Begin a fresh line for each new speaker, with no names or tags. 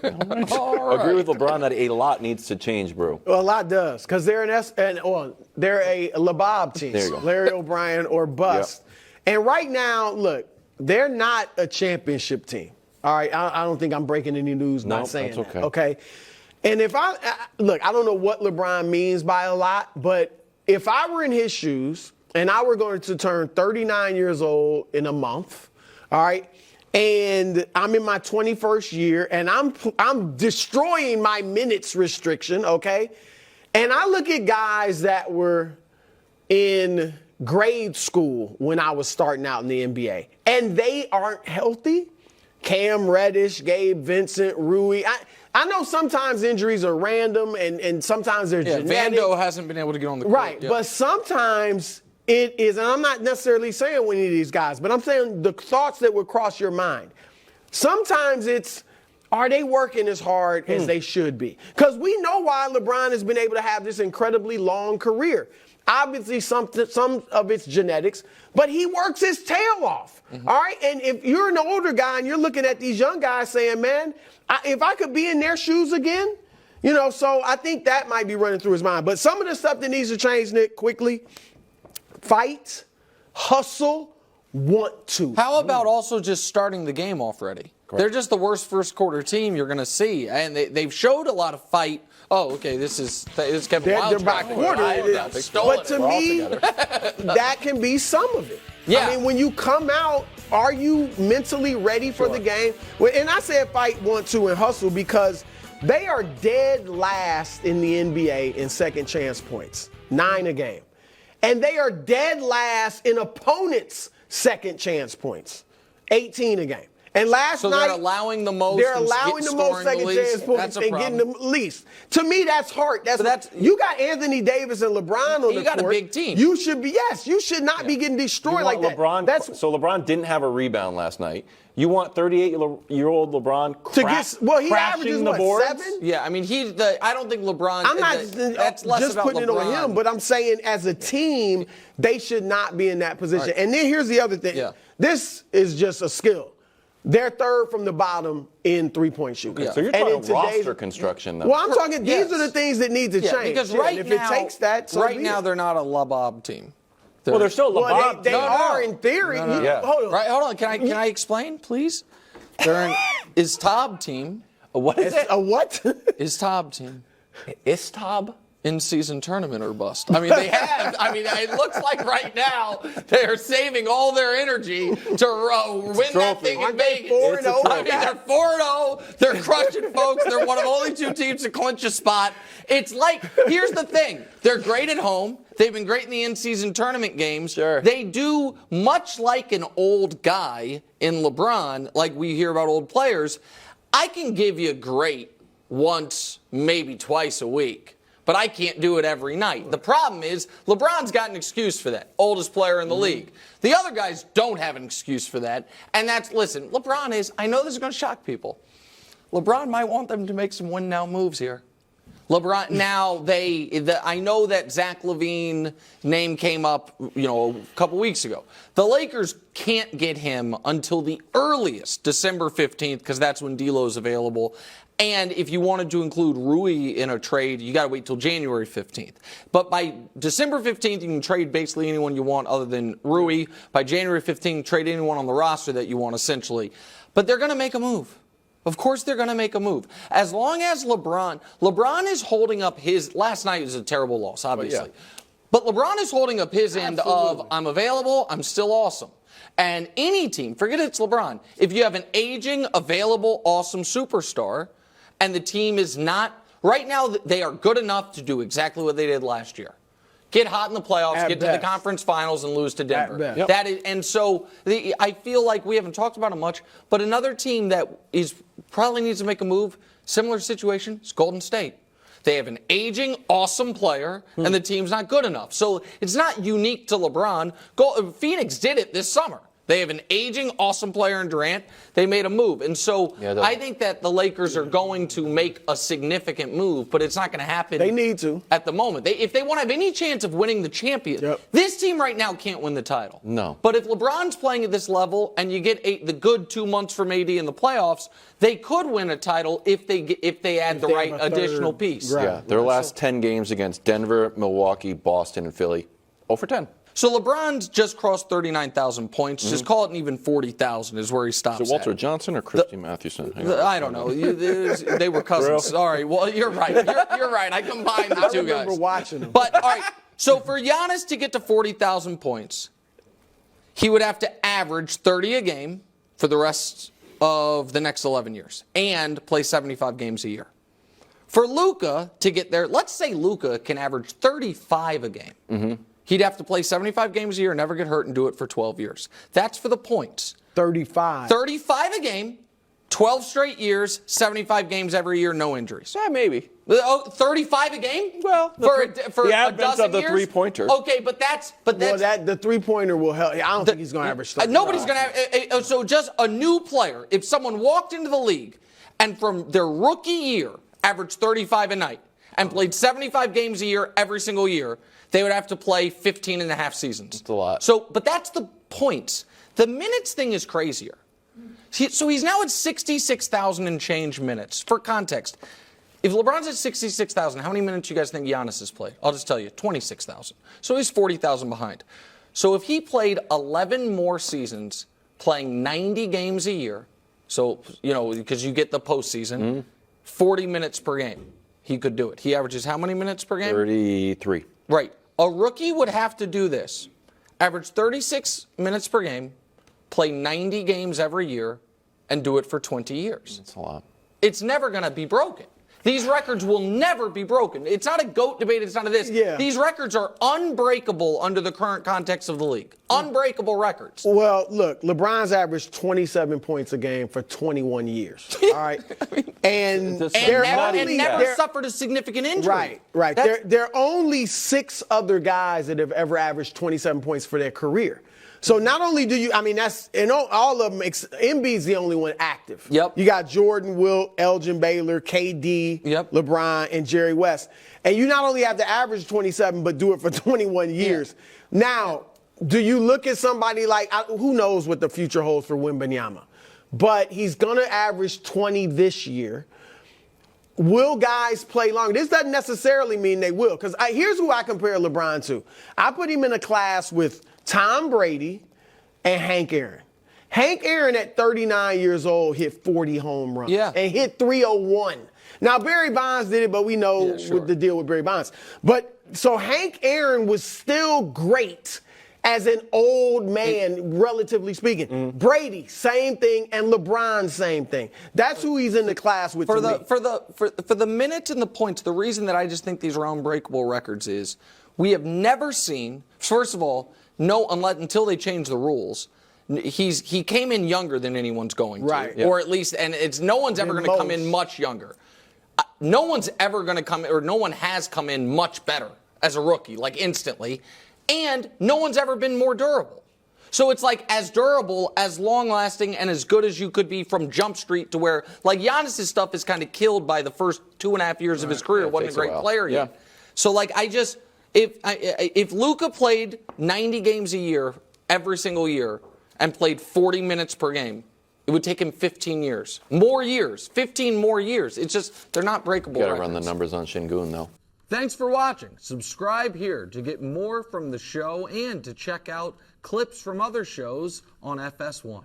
Agree with LeBron that a lot needs to change, bro.
Well, a lot does, because they're they're a LeBob team.
There you go.
Larry O'Brien or bust. Yep. And right now, look, they're not a championship team. All right, I don't think I'm breaking any news by saying
that's
that. Okay. And if I don't know what LeBron means by a lot, but if I were in his shoes and I were going to turn 39 years old in a month, all right, and I'm in my 21st year, and I'm destroying my minutes restriction, okay? And I look at guys that were in grade school when I was starting out in the NBA, and they aren't healthy. Cam Reddish, Gabe Vincent, Rui. I know sometimes injuries are random, and sometimes they're genetic.
Vando hasn't been able to get on the court.
Right, but sometimes it is, and I'm not necessarily saying any of these guys, but I'm saying the thoughts that would cross your mind. Sometimes it's, are they working as hard as they should be? Because we know why LeBron has been able to have this incredibly long career. Obviously, some of it's genetics, but he works his tail off. All right, and if you're an older guy and you're looking at these young guys saying, man, if I could be in their shoes again, so I think that might be running through his mind. But some of the stuff that needs to change, Nick, quickly. Fight, hustle, want to.
How about also just starting the game off ready? Correct. They're just the worst first quarter team you're going to see, and they've showed a lot of fight. Oh, okay, this is Kevin Wilde's
by quarter. But to me, that can be some of it. Yeah. I mean, when you come out, are you mentally ready for the game? And I said fight, want to, and hustle because they are dead last in the NBA in second chance points, 9 a game. And they are dead last in opponents' second chance points, 18 a game. And last night,
they're allowing the most.
They're allowing the most second chance points and getting the least. To me, that's hard. You got Anthony Davis and LeBron on the court.
You got a big team.
You should be. Yes, you should not be getting destroyed like that.
So LeBron didn't have a rebound last night. You want 38-year-old LeBron
he averages
the boards?
7?
Yeah, I mean I don't think LeBron.
I'm not
that's less
just
about
putting
LeBron.
it on him, but I'm saying as a team, they should not be in that position. Right. And then here's the other thing. Yeah. This is just a skill. They're third from the bottom in three-point shooting.
Yeah. So you're talking roster construction, though.
Well, I'm talking these are the things that need to change.
Because
if it takes that,
now they're not a LeBob team.
They're still LeBron.
They are in theory.
Hold on. Right, hold on. Can I explain, please? They're is Tob team.
What is it?
A what?
Is Tob team.
Is Tob?
In-season tournament or bust. I mean, they have. I mean, it looks like right now they are saving all their energy to win that thing in Vegas.
4-0?
I mean, they're 4-0. They're crushing folks. They're one of only 2 teams to clinch a spot. It's like, here's the thing. They're great at home. They've been great in the in-season tournament games.
Sure.
They do much like an old guy in LeBron, like we hear about old players. I can give you great once, maybe twice a week. But I can't do it every night. The problem is LeBron's got an excuse for that. Oldest player in the league. The other guys don't have an excuse for that. And listen, LeBron is, I know this is going to shock people. LeBron might want them to make some win-now moves here. LeBron, now I know that Zach LaVine name came up, a couple weeks ago. The Lakers can't get him until the earliest, December 15th, because that's when D'Lo's available. And if you wanted to include Rui in a trade, you got to wait till January 15th. But by December 15th, you can trade basically anyone you want other than Rui. By January 15th, trade anyone on the roster that you want, essentially. But they're going to make a move. Of course they're going to make a move. As long as LeBron is holding up his, last night was a terrible loss, obviously. But LeBron is holding up his end of, I'm available, I'm still awesome. And any team, forget it's LeBron, if you have an aging, available, awesome superstar, and the team is not, right now they are good enough to do exactly what they did last year. Get hot in the playoffs, get to the conference finals, and lose to Denver.
Yep.
That is, and so I feel like we haven't talked about it much, but another team that probably needs to make a move, similar situation, is Golden State. They have an aging, awesome player, and the team's not good enough. So it's not unique to LeBron. Phoenix did it this summer. They have an aging, awesome player in Durant. They made a move. And so I think that the Lakers are going to make a significant move, but it's not going to happen.
They need to.
At the moment. If they want to have any chance of winning the champion, this team right now can't win the title.
No.
But if LeBron's playing at this level and you get the good 2 months from AD in the playoffs, they could win a title if they add the right additional piece.
Right.
Yeah, their last 10 games against Denver, Milwaukee, Boston, and Philly, 0 for 10.
So LeBron's just crossed 39,000 points. Just call it an even 40,000 is where he stops.
Is it Walter
at.
Johnson or Christy Mathewson?
I don't know. They were cousins.
Real?
Sorry. Well, you're right. You're right. I combined the two guys.
I remember watching them.
But, all right, so for Giannis to get to 40,000 points, he would have to average 30 a game for the rest of the next 11 years and play 75 games a year. For Luka to get there, let's say Luka can average 35 a game. Mm-hmm. He'd have to play 75 games a year, never get hurt, and do it for 12 years. That's for the points.
35.
35 a game, 12 straight years, 75 games every year, no injuries.
Yeah, maybe.
35 a game?
Well,
for
the
a
advent
dozen
of the
years?
three-pointer.
Okay, but that's
Well, the three-pointer will help. I don't think he's going to average 35.
Nobody's going to have. So just a new player, if someone walked into the league and from their rookie year averaged 35 a night and played 75 games a year every single year, they would have to play 15 and a half seasons.
That's a lot.
So, but that's the points. The minutes thing is crazier. So he's now at 66,000 and change minutes. For context, if LeBron's at 66,000, how many minutes do you guys think Giannis has played? I'll just tell you, 26,000. So he's 40,000 behind. So if he played 11 more seasons, playing 90 games a year, so, because you get the postseason, 40 minutes per game, he could do it. He averages how many minutes per game?
33.
Right. A rookie would have to do this. Average 36 minutes per game, play 90 games every year, and do it for 20 years.
That's a lot.
It's never going to be broken. These records will never be broken. It's not a GOAT debate. It's none of this.
Yeah.
These records are unbreakable under the current context of the league. Unbreakable records.
Well, look, LeBron's averaged 27 points a game for 21 years. All right, and
never suffered a significant injury.
Right. There are only 6 other guys that have ever averaged 27 points for their career. So not only do you, that's, all of them, Embiid's the only one active.
Yep.
You got Jordan, Wilt, Elgin Baylor, KD, LeBron, and Jerry West. And you not only have to average 27, but do it for 21 years. Yeah. Now, do you look at somebody like, who knows what the future holds for Wembanyama? But he's going to average 20 this year. Will guys play longer? This doesn't necessarily mean they will, because here's who I compare LeBron to. I put him in a class with Tom Brady and Hank Aaron. Hank Aaron at 39 years old hit 40 home runs and hit 301. Now, Barry Bonds did it, but we know what the deal with Barry Bonds. But so Hank Aaron was still great as an old man, relatively speaking. Brady, same thing, and LeBron, same thing. That's who he's in the class with.
For the minutes and the points, the reason that I just think these are unbreakable records is we have never seen, first of all, until they change the rules, he came in younger than anyone's going to.
Right.
Or at least, and no one's ever going to come in much younger. No one's ever going to come, or no one has come in much better as a rookie, like instantly. And no one's ever been more durable. So it's like as durable, as long-lasting, and as good as you could be from Jump Street to where, like Giannis' stuff is kind of killed by the first 2.5 years of his career. Wasn't a great player yet. So like if Luka played 90 games a year every single year and played 40 minutes per game, it would take him 15 years. 15 more years. It's just, they're not breakable records.
Got to run the numbers on Şengün, though.
Thanks for watching. Subscribe here to get more from the show and to check out clips from other shows on FS1.